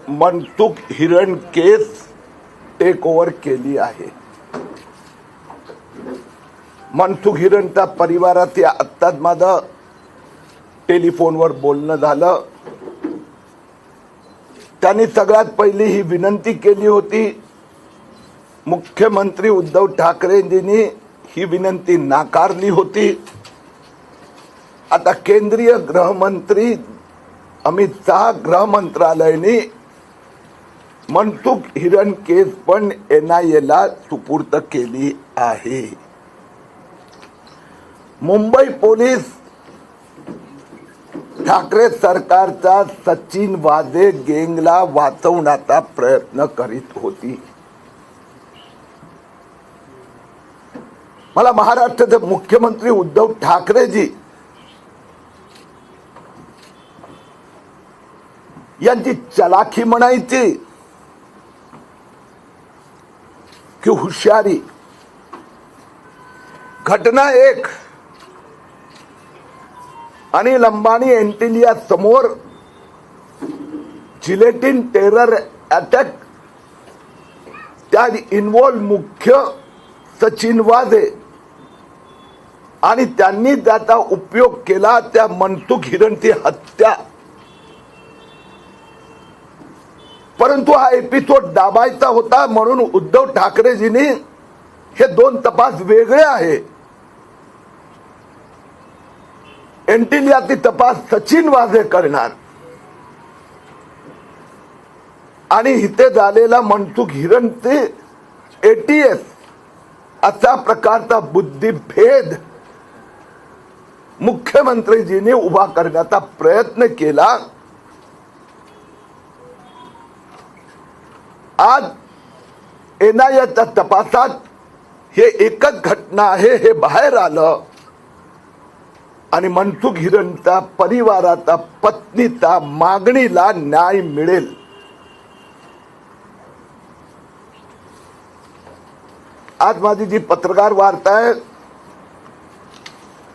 मनसुख हिरण केस take over केली आहे. मनसुख हिरणच्या परिवारात आत्ताच माझं टेलिफोनवर बोलणं झालं. त्यांनी सगळ्यात पहिली ही विनंती केली होती. मुख्यमंत्री उद्धव ठाकरेंनी ही विनंती नाकारली होती. आता केंद्रीय गृहमंत्री अमित शाह गृह मंत्रालयाने मनसुख हिरण केस पण NIA ला सुपूर्द केली आहे. मुंबई पोलीस ठाकरे सरकारचा सचिन वाझे गँगला वाचवण्याचा प्रयत्न करीत होती. मला महाराष्ट्राचे मुख्यमंत्री उद्धव ठाकरेजी यांची चलाखी म्हणायची की हुशारी. घटना एक, अनिल अंबानी एंटिलिया समोर जिलेटिन टेरर अटॅक त्यात इन्व्हॉल्व मुख्य सचिन वाझे आणि त्यांनी त्याचा उपयोग केला त्या मनसुख हिरणची हत्या. परंतु हा एपिसोड दाबायचा होता म्हणून उद्धव ठाकरेजींनी हे दोन तपास वेगळे आहे. एंटिलियाची तपास सचिन वाझे करणार आणि इथे झालेला मनसुख हिरणचे ATS असा प्रकारचा बुद्धिभेद मुख्यमंत्रीजींनी उभा करण्याचा प्रयत्न केला. आज NIAच्या तपासात हे एकच घटना आहे हे बाहेर आलं आणि मनसुख हिरणच्या परिवाराचा पत्नीचा मागणीला न्याय मिळेल. आज माझी जी पत्रकार वार्ता आहे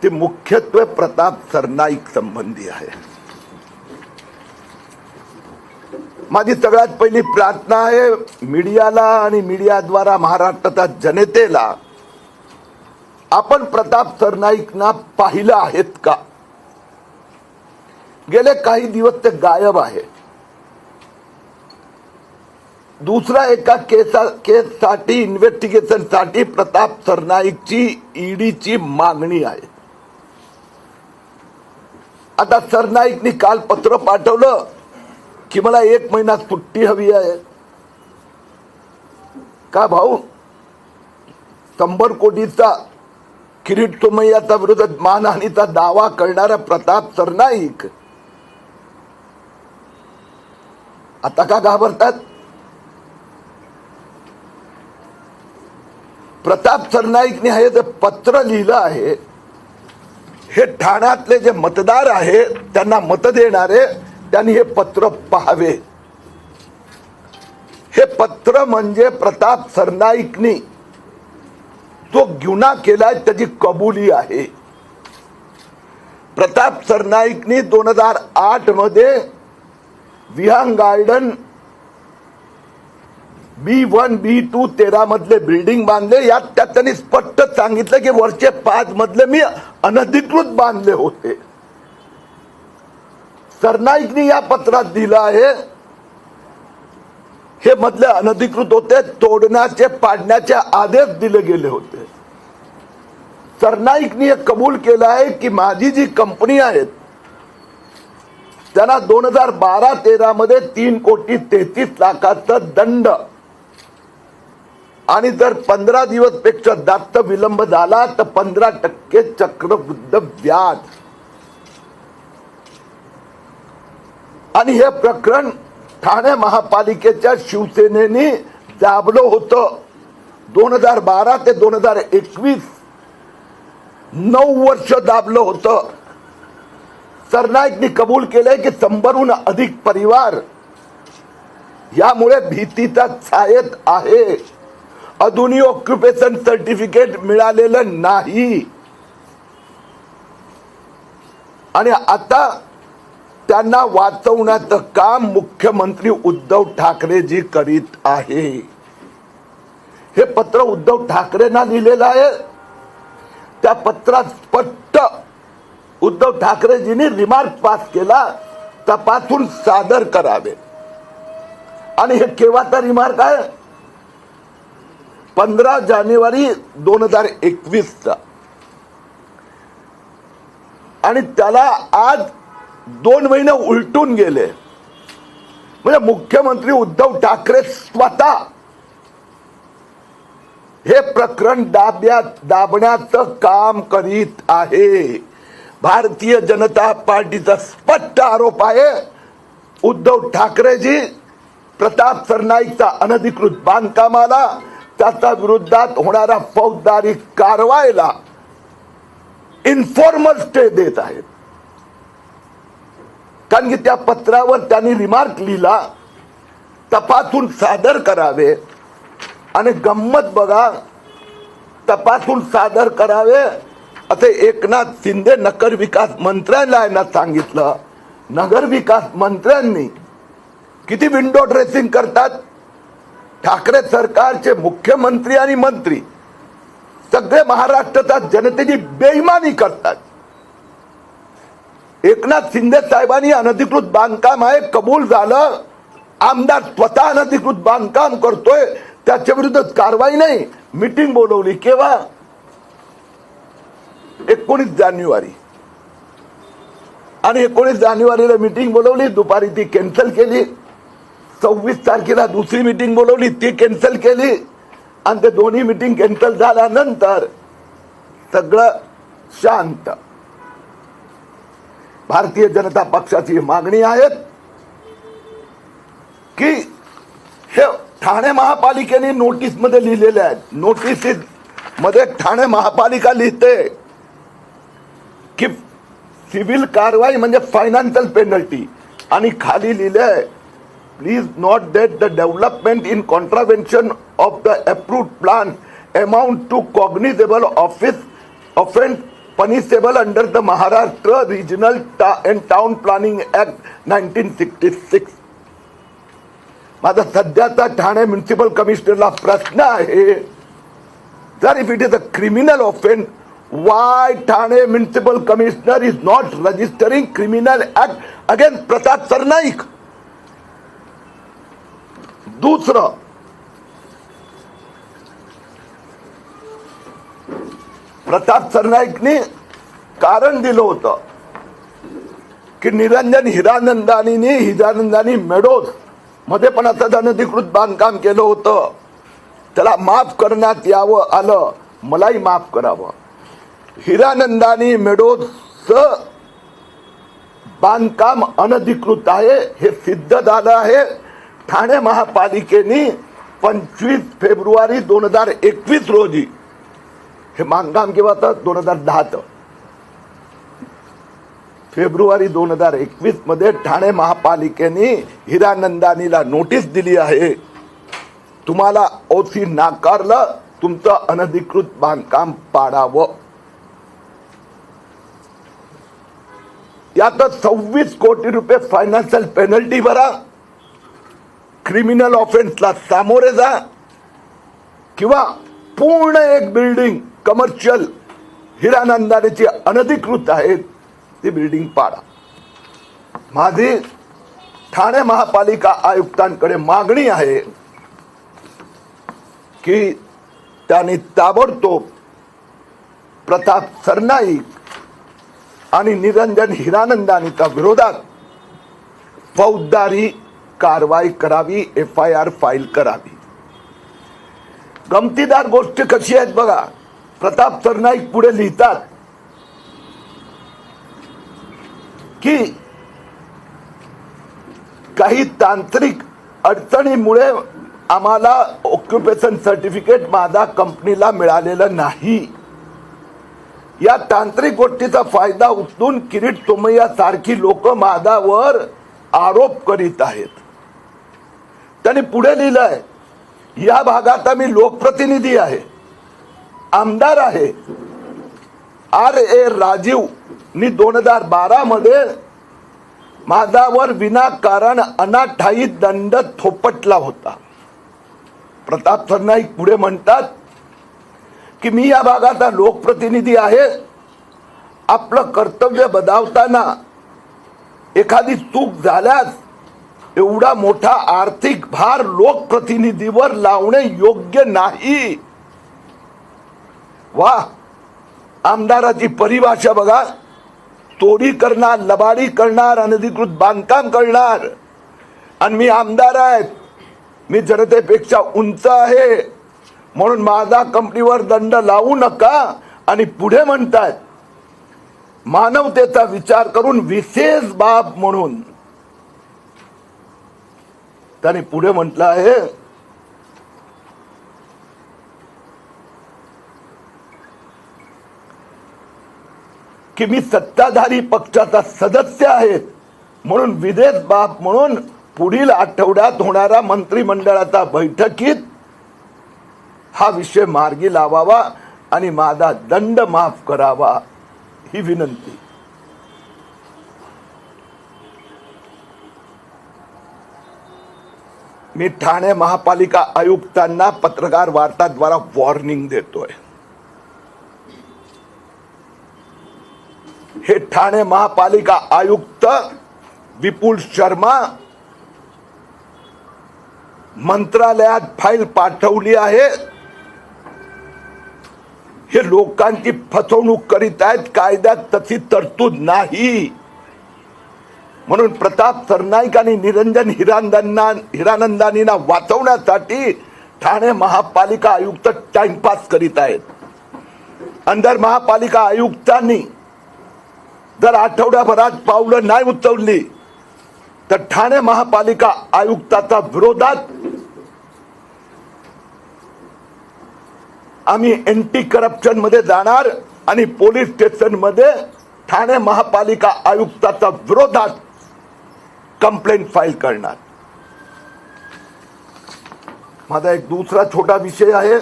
ती मुख्यत्वे प्रताप सरनाईक संबंधी आहे. माझी सगळ्यात पहिली प्रार्थना आहे मीडियाला आणि मीडियाद्वारा महाराष्ट्राच्या जनतेला, आपण प्रताप सरनाईकना पाहिलं आहेत का? गेले काही दिवस ते गायब आहे. दुसरा एका केससाठी इन्व्हेस्टिगेशन साठी प्रताप सरनाईकची EDची मागणी आहे. आता सरनाईकनी काल पत्र पाठवलं की मला 1 महिना सुट्टी हवी आहे. का भाऊ, 100 कोटीचा किरीट सोमय्याच्या विरोधात मानहानीचा दावा करणारा प्रताप सरनाईक आता का घाबरतात? प्रताप सरनाईकने हे जे पत्र लिहिलं आहे हे ठाण्यातले जे मतदार आहे त्यांना मत देणारे त्यांनी हे पत्र पाहावे. हे पत्र म्हणजे प्रताप सरनाईकनी जो गुन्हा केलाय त्याची कबुली आहे. प्रताप सरनाईकनी 2008 मध्ये विहांग गार्डन B1 B2 13 मधले बिल्डिंग बांधले. यात त्यांनी स्पष्ट सांगितलं की वरचे 5 मधले मी अनधिकृत बांधले होते. सरनाईकनी या पत्रात दिलं आहे हे मधले अनधिकृत होते, तोडण्याचे पाडण्याचे आदेश दिले गेले होते. सरनाईकनी हे कबूल केलं आहे की माझी जी कंपनी आहेत त्यांना 2012-13 मध्ये 3,33,00,000चा दंड आणि जर 15 दिवस पेक्षा जास्त विलंब झाला तर 15% चक्रवृद्ध व्याज. आणि हे प्रकरण ठाणे महापालिकेच्या शिवसेनेने दाबलं होतं. 2012 ते 2021 9 वर्ष दाबलं होतं. सरनाईकनी कबूल केले की 100हून अधिक परिवार यामुळे भीतीचा छायेत आहे. अजूनही ऑक्युपेशन सर्टिफिकेट मिळालेलं नाही आणि आता त्यांना वाचवण्याचं काम मुख्यमंत्री उद्धव ठाकरेजी करीत आहे. हे पत्र उद्धव ठाकरेंना लिहिलेलं आहे. त्या पत्रात स्पष्ट उद्धव ठाकरेजींनी रिमार्क पास केला, तपासून सादर करावे. आणि हे केव्हाचा रिमार्क आहे? 15 जानेवारी 2021चा. आणि त्याला आज 2 महिने उलटून गेले. म्हणजे मुख्यमंत्री उद्धव ठाकरे स्वतः हे प्रकरण दाबण्याचं काम करीत आहे. भारतीय जनता पार्टीचा स्पष्ट आरोप आहे, उद्धव ठाकरेजी प्रताप सरनाईकचा अनधिकृत बांधकामाला, त्याच्या विरोधात होणाऱ्या फौजदारी कारवाईला इन्फॉर्मल स्टे देत आहेत. कारण की त्या पत्रावर त्यांनी रिमार्क लिहिला, तपासून सादर करावे. आणि गंमत बघा, तपासून सादर करावे असे एकनाथ शिंदे नगर विकास मंत्र्यांना सांगितलं. नगर विकास मंत्र्यांनी किती विंडो ड्रेसिंग करतात. ठाकरे सरकारचे मुख्यमंत्री आणि मंत्री सगळे महाराष्ट्राच्या जनतेची बेईमानी करतात. एकनाथ शिंदे साहेबांनी अनधिकृत बांधकाम आहे कबूल झालं, आमदार स्वतः अनधिकृत बांधकाम करतोय, त्याच्या विरुद्ध कारवाई नाही. मीटिंग बोलवली केव्हा? 19 जानेवारी. आणि 19 जानेवारीला मीटिंग बोलवली, दुपारी ती कॅन्सल केली. 26 तारखेला दुसरी मीटिंग बोलवली, ती कॅन्सल केली. आणि ते दोन्ही मीटिंग कॅन्सल झाल्यानंतर सगळं शांत. भारतीय जनता पक्षाची मागणी आहे की हे ठाणे महापालिकेने नोटीस मध्ये लिहिलेले आहेत. नोटीस मध्ये ठाणे महापालिका लिहिते की सिव्हिल कारवाई म्हणजे फायनान्शियल पेनल्टी. आणि खाली लिहिलंय, please note that the development in contravention of the approved plan amount to cognizable offence punishable under the Maharashtra regional and town planning act 1966. माझा सध्याचा ठाणे म्युनिसिपल कमिशनरला प्रश्न आहे, जर if it is a criminal offence, why Thane municipal commissioner is not registering criminal act against Pratap Sarnaik? दूसरं, प्रताप सरनाईकने कारण दिलं होतं की निरंजन हिरानंदानी मेडोज मध्ये पण असं अनधिकृत बांधकाम केलं होतं, त्याला माफ करण्यात यावं आलं, मलाही माफ करावं. हिरानंदानी मेडोजचं बांधकाम अनधिकृत आहे हे सिद्ध झालं आहे. ठाणे महापालिकेने 25 फेब्रुवारी 2021 रोजी, हे बांधकाम केव्हा तर 2010 फेब्रुवारी 2021 मध्ये ठाणे महापालिकेने हिरानंदानीला नोटीस दिली आहे, तुम्हाला ओसी नाकारलं, तुमचं अनधिकृत बांधकाम पाडावं. यात 26 कोटी रुपये फायनान्शियल पेनल्टी भरा, क्रिमिनल ऑफेन्सला सामोरे जा, किंवा पूर्ण एक बिल्डिंग कमर्शियल हिरानंदानीची अनधिकृत आहे ती बिल्डिंग पाडा. माझी ठाणे महापालिका आयुक्तांकडे मागणी आहे की त्यांनी ताबडतोब प्रताप सरनाईक आणि निरंजन हिरानंदानीच्या विरोधात फौजदारी कारवाई करावी, FIR फाईल करावी. गमतीदार गोष्ट कशी आहेत बघा. प्रताप सरनाईक पुढे लिहितात की काही तांत्रिक अडचणीमुळे आम्हाला ऑक्युपेशन सर्टिफिकेट माझा कंपनीला मिळालेलं नाही. या तांत्रिक गोष्टीचा फायदा उचलून किरीट सोमय्या सारखी लोक माझ्यावर आरोप करीत आहेत. त्यांनी पुढे लिहिलंय, या भागात मी लोकप्रतिनिधी आहे, आमदार आहे. RA राजीव नी 2012 मध्ये माझ्यावर विनाकारण अनाठायी दंड थोपटला होता. प्रताप सरनाईक पुढे म्हणतात की मी या भागाचा लोकप्रतिनिधी आहे. आपलं कर्तव्य बजावताना एखादी चूक झाल्यास एवढा मोठा आर्थिक भार लोकप्रतिनिधीवर लावणे योग्य नाही. वा, आमदाराची परिभाषा बघा. चोरी करणार, लबाडी करणार, अनधिकृत बांधकाम करणार. आणि मी आमदार आहे, मी जनतेपेक्षा उंच आहे म्हणून माझा कंपनीवर दंड लावू नका. आणि पुढे म्हणतात मानवतेचा विचार करून विशेष बाब म्हणून त्यांनी पुढे म्हटलं आहे की मी सत्ताधारी पक्षाचा सदस्य आहे म्हणून विशेष बाब म्हणून पुढील आठवड्यात होणाऱ्या मंत्रिमंडळाच्या बैठकीत हा विषय मार्गी लावावा आणि माझा दंड माफ करावा ही विनंती. मी ठाणे महापालिका आयुक्तांना पत्रकार वार्ताद्वारा वॉर्निंग देतोय. हे ठाणे महापालिका आयुक्त विपुल शर्मा मंत्रालयात फाईल पाठवली आहे. हे लोकांची फसवणूक करीत आहेत. कायद्यात तशी तरतूद नाही. म्हणून प्रताप सरनाईक आणि निरंजन हिरानंदानींना वाचवण्यासाठी ठाणे महापालिका आयुक्त टाइमपास करीत आहेत. अंदर महापालिका आयुक्तांनी जर आठवड्याभरात पावलं नाही उचलली तर ठाणे महापालिका आयुक्ताच्या विरोधात आम्ही एंटी करप्शन मध्ये जाणार आणि पोलीस स्टेशन मध्ये ठाणे महापालिका आयुक्ताच्या विरोधात कंप्लेंट फाईल करणार. माझा एक दुसरा छोटा विषय आहे,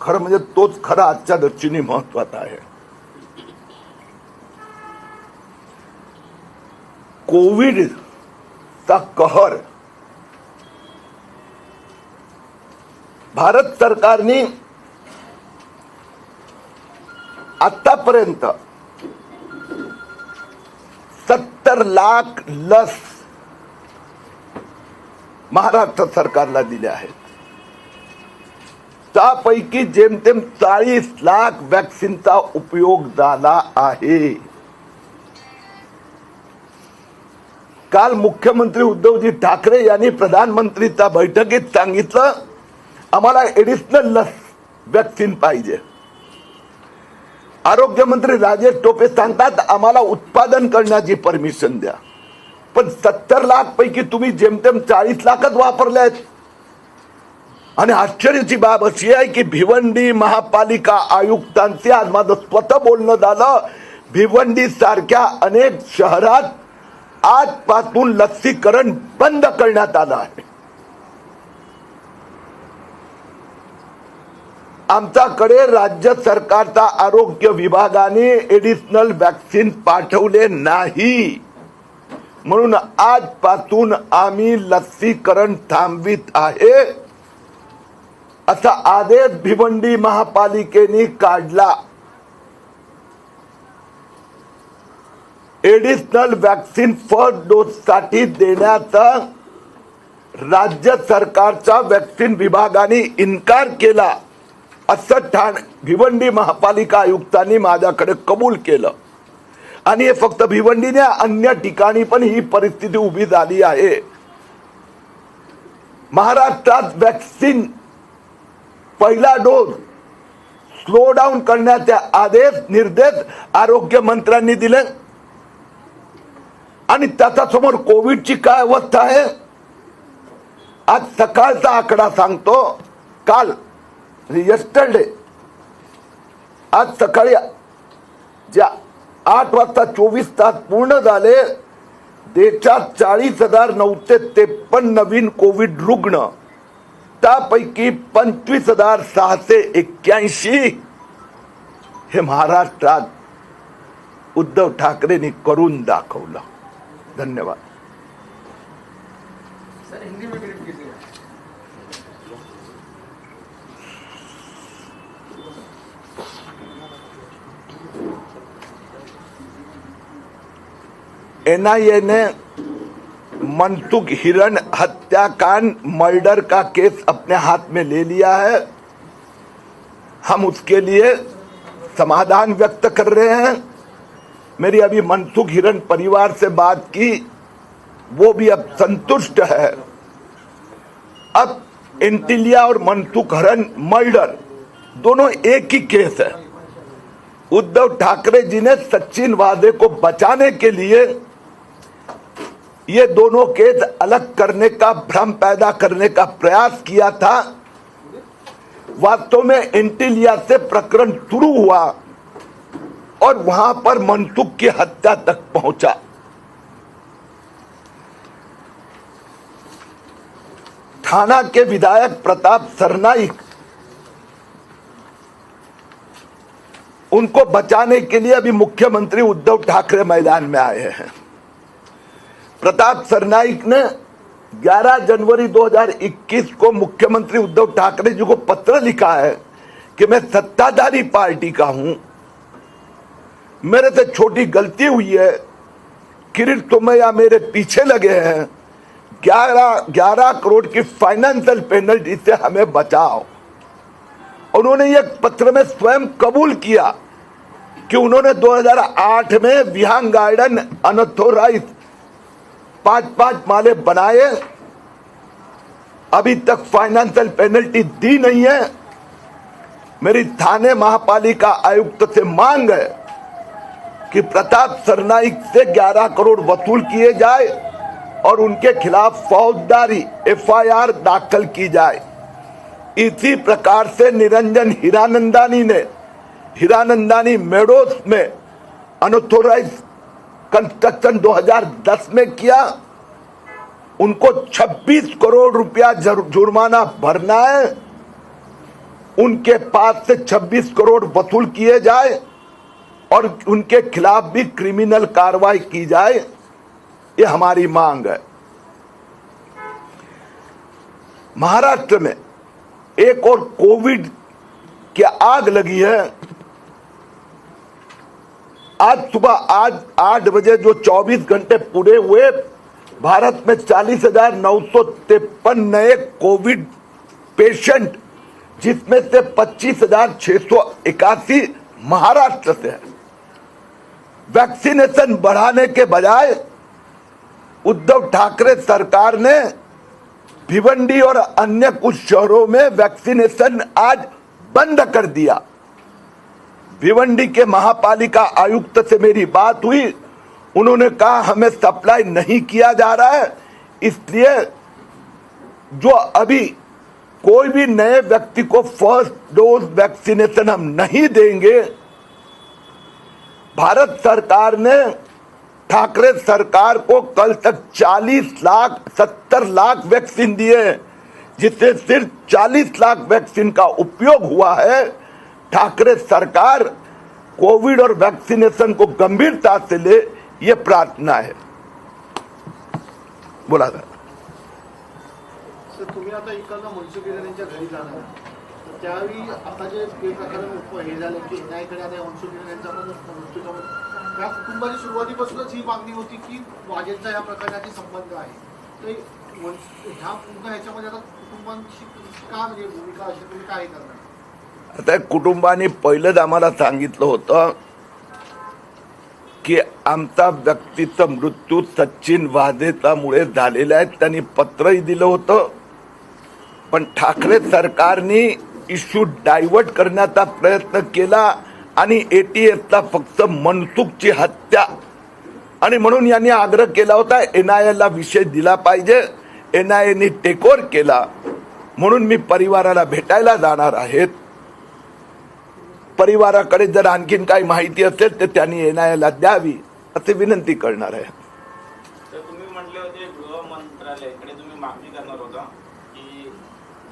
खरं म्हणजे तोच खरा आजच्या दृष्टीने महत्वाचा आहे. कोविडचा कहर भारत सरकारने आतापर्यंत 70 लाख लस महाराष्ट्र सरकारला दिल्या आहेत. त्यापैकी जेमतेम 40 लाख वॅक्सिनचा उपयोग झाला आहे. काल मुख्यमंत्री उद्धवजी ठाकरे यांनी प्रधानमंत्रीच्या बैठकीत सांगितलं आम्हाला एडिशनल लस वॅक्सिन पाहिजे. आरोग्यमंत्री राजेश टोपे सांगतात आम्हाला उत्पादन करण्याची परमिशन द्या. पण 70 लाख पैकी तुम्ही जेमतेम 40 लाखच वापरले आहेत. आणि आश्चर्याची बाब अशी आहे की भिवंडी महापालिका आयुक्तांचे आज माझं स्वतः बोलणं झालं. भिवंडी सारख्या अनेक शहरात आजपासून लसीकरण बंद करण्यात आलं आहे. आमच्याकडे राज्य सरकारच्या आरोग्य विभागाने एडिशनल वॅक्सिन पाठवले नाही म्हणून आजपासून आम्ही लसीकरण थांबवित आहे असा आदेश भिवंडी महापालिकेने काढला. एडिशनल वॅक्सिन फर्स्ट डोस साठी देण्याचा राज्य सरकारच्या वॅक्सिन विभागाने इन्कार केला असं भिवंडी महापालिका आयुक्तांनी माझ्याकडे कबूल केलं. आणि हे फक्त भिवंडीने अन्य ठिकाणी पण ही परिस्थिती उभी झाली आहे. महाराष्ट्रात वॅक्सिन पहिला डोस स्लो डाऊन करण्याचे आदेश निर्देश आरोग्य मंत्र्यांनी दिले. आणि त्याच्या समोर कोविडची काय अवस्था आहे. आज सकाळचा आकडा सांगतो. काल यस्टरडे आज सकाळी ज्या 8 वाजता 24 तास पूर्ण झाले देशात 40,953 नवीन कोविड रुग्ण. त्यापैकी 25,681 हे महाराष्ट्रात उद्धव ठाकरेंनी करून दाखवलं. धन्यवाद। सर हिंदी में ब्रीफ कीजिए। एनआईए ने मनसुख हिरण हत्याकांड मर्डर का केस अपने हाथ में ले लिया है। हम उसके लिए समाधान व्यक्त कर रहे हैं। मेरी अभी मनसुख हिरण परिवार से बात की, वो भी अब संतुष्ट है। अब एंटिलिया और मनसुख हिरण मर्डर दोनों एक ही केस है। उद्धव ठाकरे जी ने सचिन वाजे को बचाने के लिए ये दोनों केस अलग करने का, भ्रम पैदा करने का प्रयास किया था। वास्तव में एंटिलिया से प्रकरण शुरू हुआ और वहां पर मनसुख की हत्या तक पहुंचा। थाना के विधायक प्रताप सरनाईक, उनको बचाने के लिए अभी मुख्यमंत्री उद्धव ठाकरे मैदान में आए हैं। प्रताप सरनाईक ने 11 जनवरी 2021 को मुख्यमंत्री उद्धव ठाकरे जी को पत्र लिखा है कि मैं सत्ताधारी पार्टी का हूं, मेरे से छोटी गलती हुई है, किरीट सोमैया मेरे पीछे लगे हैं, 11 करोड़ की फाइनेंशियल पेनल्टी से हमें बचाओ। उन्होंने ये पत्र में स्वयं कबूल किया कि उन्होंने 2008 में विहांग गार्डन अनऑथोराइज 5-5 माले बनाए, अभी तक फाइनेंशियल पेनल्टी दी नहीं है। मेरी थाने महापालिका आयुक्त से मांग है कि प्रताप सरनाईक से 11 करोड़ वसूल किए जाए और उनके खिलाफ फौजदारी FIR दाखिल की जाए। इसी प्रकार से निरंजन हीरानंदानी मेडोस में अनऑथोराइज कंस्ट्रक्शन 2010 में किया, उनको 26 करोड़ रुपया जुर्माना भरना है, उनके पास से 26 करोड़ वसूल किए जाए और उनके खिलाफ भी क्रिमिनल कार्रवाई की जाए, ये हमारी मांग है। महाराष्ट्र में एक और कोविड की आग लगी है। आज सुबह 8 बजे जो 24 घंटे पूरे हुए, भारत में 40,953 नए कोविड पेशेंट, जिसमें से 25,681 महाराष्ट्र से है। वैक्सीनेशन बढ़ाने के बजाय उद्धव ठाकरे सरकार ने भिवंडी और अन्य कुछ शहरों में वैक्सीनेशन आज बंद कर दिया। भिवंडी के महापालिका आयुक्त से मेरी बात हुई, उन्होंने कहा हमें सप्लाई नहीं किया जा रहा है, इसलिए जो अभी कोई भी नए व्यक्ति को फर्स्ट डोज वैक्सीनेशन हम नहीं देंगे। भारत सरकार ने ठाकरे सरकार को कल तक 70 लाख वैक्सीन दिए, जिससे सिर्फ 40 लाख वैक्सीन का उपयोग हुआ है। ठाकरे सरकार कोविड और वैक्सीनेशन को गंभीरता से ले, ये प्रार्थना है। बोला था सर, तुम्ही आता इकडनं मनसुख हिरेन यांच्या घरी जाणार, तर त्यावेळी आता जे प्रकरण हे झाले की न्यायाकडे आता मनसुख हिरेन यांचा मृत्यूचा, त्या कुटुंबाची सुरुवातीपासूनच ही मागणी होती की वाजेंचा या प्रकरणाशी संबंध आहे, तर ह्या पूर्ण ह्याच्यामध्ये आता कुटुंबांची का म्हणजे भूमिका अशी तुम्ही काय करणार? आता कुटुंबाने पहिलंच आम्हाला सांगितलं होतं की आमचा व्यक्तीचा मृत्यू सचिन वाझेचामुळे झालेला आहे। त्यांनी पत्रही दिलं होतं, पण ठाकरे सरकारने इश्यू डायव्हर्ट करण्याचा प्रयत्न केला आणि ATFला फक्त मनसुखची हत्या, आणि म्हणून यांनी आग्रह केला होता NIAला विषय दिला पाहिजे। NIAने टेकओव्हर केला, म्हणून मी परिवाराला भेटायला जाणार आहे। परिवाराकडे जर आणखीन काही माहिती असेल तर त्यांनी NIAला द्यावी असे विनंती करणार आहे। तर तुम्ही म्हटले होते गृह मंत्रालयाकडे तुम्ही मागणी करणार होता की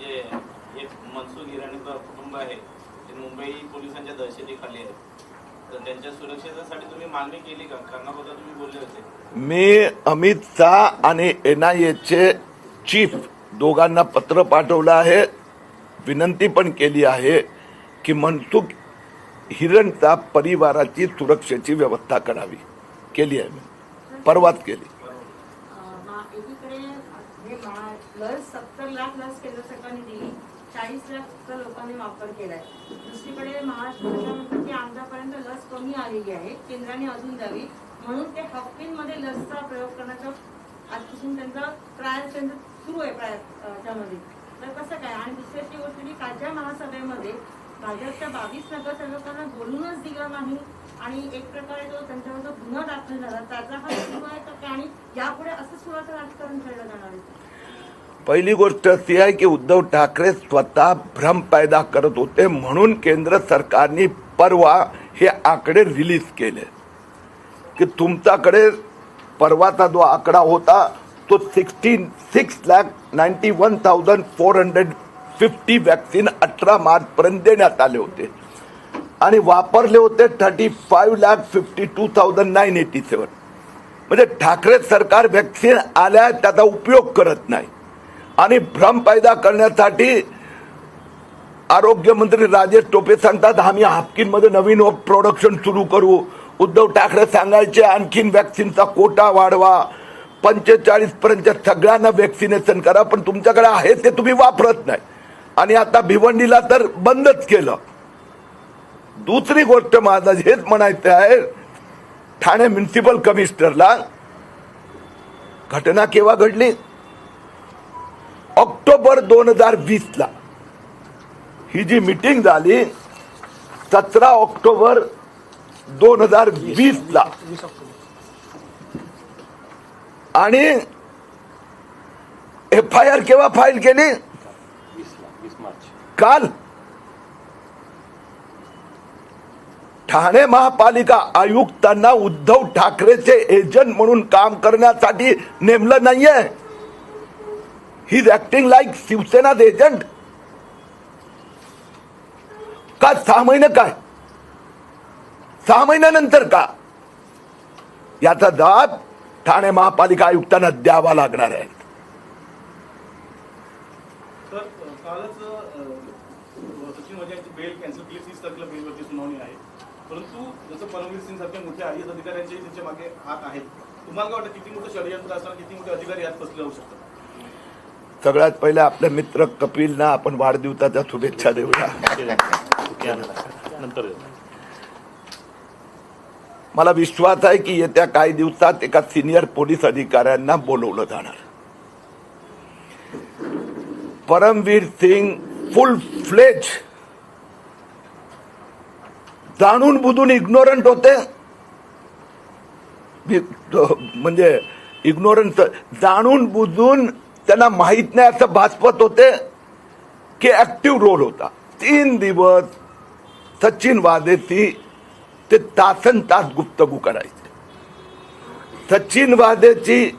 जे एक मनसुख हिरेनचं कुटुंब आहे ते मुंबई पोलिसांच्या दहशतीखाली आहे, तर त्यांच्या सुरक्षेसाठी तुम्ही मागणी केली का? करणार होता तुम्ही बोलले होते. मी अमित शाह आणि NIAचे चीफ दोघांना पत्र पाठवलं आहे, विनंती पण केली आहे की मनसुख हिरणच्या परिवाराची सुरक्षेची व्यवस्था करावी. केली आहे, मी परवाच केली. एकीकडे लस 70 लाख लस केंद्र सरकारने दिली, 40 लाख लोकांनी वापर केलाय. दुसरीकडे महाराष्ट्राच्या म्हणतात की आमच्यापर्यंत लस कमी आलेली आहे, केंद्राने अजून द्यावी म्हणून ते हाफकिनमध्ये लसचा प्रयोग करण्याचा आजपासून त्यांचा ट्रायल सेंटर सुरू आहे त्यामध्ये. तर कसं काय? आणि दुसरी गोष्ट की कालच्या महासभेमध्ये भाजपच्या 22 नगरसेवकांना बोलूनच दिलं नाही आणि एक प्रकारे तो त्यांच्यावर गुन्हा दाखल झाला, त्याचा हा सुरू आहे का? आणि यापुढे असं सुरुवात राजकारण खेळलं जाणार आहे? पहिली गोष्ट अशी आहे की उद्धव ठाकरे स्वतः भ्रम पैदा करत होते, म्हणून केंद्र सरकारने परवा हे आकडे रिलीज केले की तुमच्याकडे परवाचा जो आकडा होता तो 66,91,450 वॅक्सिन 18 मार्च पर्यंत देण्यात आले होते आणि वापरले होते 35,52,987. म्हणजे ठाकरे सरकार वॅक्सिन आल्या त्याचा उपयोग करत नाही आणि भ्रम पैदा करण्यासाठी आरोग्य मंत्री राजेश टोपे सांगतात आम्ही हाफकिनमध्ये नवीन प्रोडक्शन सुरू करू. उद्धव ठाकरे सांगायचे आणखीन वॅक्सिनचा कोटा वाढवा, 45 पर्यंत सगळ्यांना वॅक्सिनेशन करा, पण तुमच्याकडे आहे ते तुम्ही वापरत नाही आणि आता भिवंडीला तर बंदच केलं. दुसरी गोष्ट माझं हेच म्हणायचं आहे, ठाणे म्युन्सिपल कमिशनरला घटना केव्हा घडली? ऑक्टोबर 2020 ही जी मीटिंग झाली 17 ऑक्टोबर 2020 आणि FIR केव्हा फाईल केली? 20 मार्च. काल. ठाणे महापालिका आयुक्तांना उद्धव ठाकरेचे एजंट म्हणून काम करण्यासाठी नेमलं नाहीये. He is acting like Shiv Sena agent. का 6 महिने काय? 6 महिन्यानंतर का? याचा जबाब ठाणे महापालिका आयुक्तांना द्यावा लागणार आहे. तर कालच सचिन वाझे यांची बेल कॅन्सल केली, 30 तारखेला बेलवरती सुनावणी आहे. परंतु जसं परमवीर सिंग सारख्या मोठ्या IAS अधिकाऱ्यांचे त्यांच्या मागे हात आहेत, तुम्हाला काय वाटतं किती मोठं षडयंत्र असणार, किती मोठे अधिकारी यात फसले जाऊ शकतात? सगळ्यात पहिले आपले मित्र कपिलना आपण वाढदिवसाच्या शुभेच्छा देऊया. नंतर मला विश्वास आहे की येत्या काही दिवसात एका सिनियर पोलीस अधिकाऱ्यांना बोलवलं जाणार. परमवीर सिंग फुल फ्लेज जाणून बुजून इग्नोरंट होते, म्हणजे इग्नोरंट जाणून बुजून त्यांना माहित नाही असं भासवत होते की ऍक्टिव्ह रोल होता. 3 दिवस सचिन वाझेची ते तासन तास गुप्तगू करायचे. सचिन वाझेची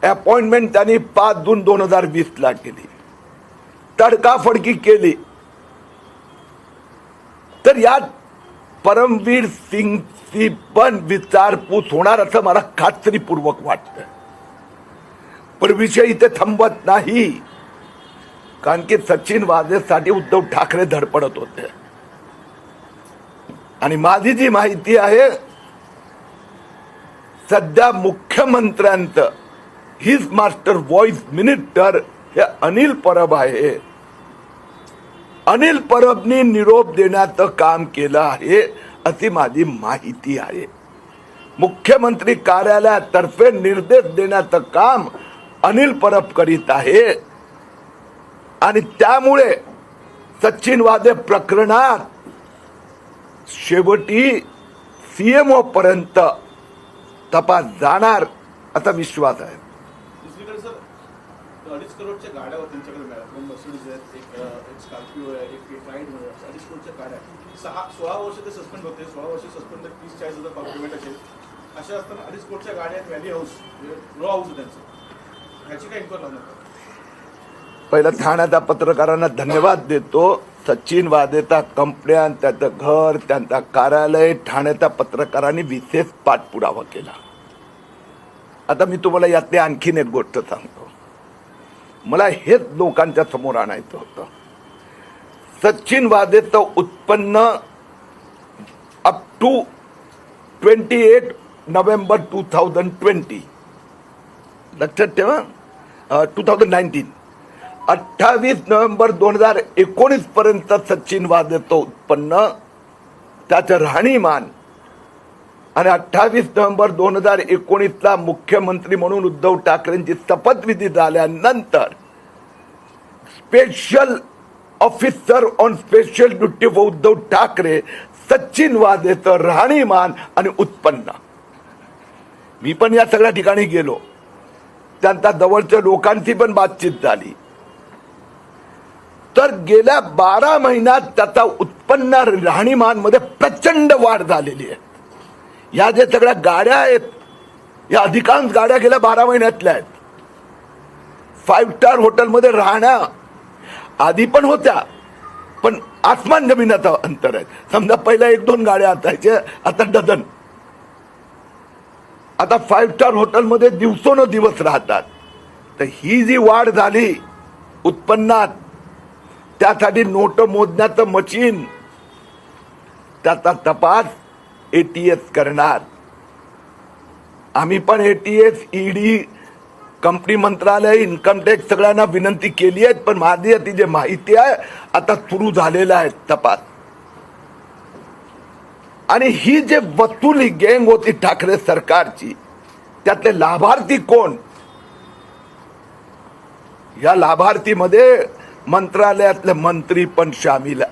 अपॉइंटमेंट त्यांनी 5 जून 2020 केली, तडकाफडकी केली. तर यात परमवीर सिंगची पण विचारपूस होणार असं मला खात्रीपूर्वक वाटतं. पण विषय इथे थांबत नाही, कारण की सचिन वाझेसाठी उद्धव ठाकरे धडपडत होते आणि माझी जी माहिती आहे सध्या मुख्यमंत्र्यांचं हिज मास्टर व्हॉइस मिनिस्टर हे अनिल परब आहे. अनिल परबनी निरोप देण्याचं काम केलं आहे अशी माझी माहिती आहे. मुख्यमंत्री कार्यालयातर्फे निर्देश देण्याचं काम अनिल परब करीत आहे आणि त्यामुळे सचिन वाझे प्रकरणात शेवटी CMO पर्यंत तपास जाणार असा विश्वास आहे. दुसरीकडे सर 2.5 करोडच्या गाड्या त्यांच्याकडे मिळाल्या, 2 मर्सिडीज आहेत, एक स्कॉर्पिओ आहे, एक राईड आहे, 2.5 करोडच्या गाड्या. 16 वर्ष ते सस्पेंड होते, 16 वर्ष सस्पेंड 30-40 हजार पेमेंट असेल. अशा असताना 2.5 करोडच्या गाड्या आहेत, व्हॅली हाऊस रो हाऊस आहे त्यांचं, ह्याची काय इन्क्वायरी लावणार? पहिला ठाण्याच्या पत्रकारांना धन्यवाद देतो. सचिन वाझेचा कंपन्या, त्याचं घर, त्यांचा कार्यालय, ठाण्याच्या पत्रकारांनी विशेष पाठपुरावा केला. आता मी तुम्हाला यातली आणखीन एक गोष्ट सांगतो. मला हेच लोकांच्या समोर आणायचं होतं. सचिन वाझेचं उत्पन्न अप टू 28 नोव्हेंबर 2020, लक्षात ठेवा, 2019, 28 नोव्हेंबर 2019 पर्यंत सचिन वाझेचं उत्पन्न, त्याचं राहणीमान आणि 28 नोव्हेंबर 2019ला मुख्यमंत्री म्हणून उद्धव ठाकरेंची शपथविधी झाल्यानंतर special officer on special duty for Uddhav Thackeray Sachin वाझेचं राहणीमान आणि उत्पन्न. मी पण या सगळ्या ठिकाणी गेलो, त्यांच्या जवळच्या लोकांची पण बातचीत झाली. तर गेल्या 12 महिन्यात त्याचा उत्पन्न राहणीमान मध्ये प्रचंड वाढ झालेली आहे. या ज्या सगळ्या गाड्या आहेत, या अधिकांश गाड्या गेल्या 12 महिन्यातल्या आहेत. 5 स्टार हॉटेलमध्ये राहण्या आधी पण होत्या, पण आसमान जमिनीचं अंतर आहे. समजा पहिल्या 1-2 गाड्या असायच्या, आता डझन. आता 5 स्टार हॉटेलमध्ये दिवसोनदिवस राहतात. तर ही जी वाढ झाली उत्पन्नात, त्यासाठी नोट मोजण्याचं मशीन, त्याचा तपास ATS करणार. आम्ही पण ATS, ED, कंपनी मंत्रालय, इन्कम टॅक्स सगळ्यांना विनंती केली आहे. पण माझी ती जे माहिती आहे आता सुरू झालेला आहे तपास. आणि ही जे वसुली गँग होती ठाकरे सरकारची, त्यातले लाभार्थी कोण? या लाभार्थीमध्ये मंत्रालयातले मंत्री पण सामील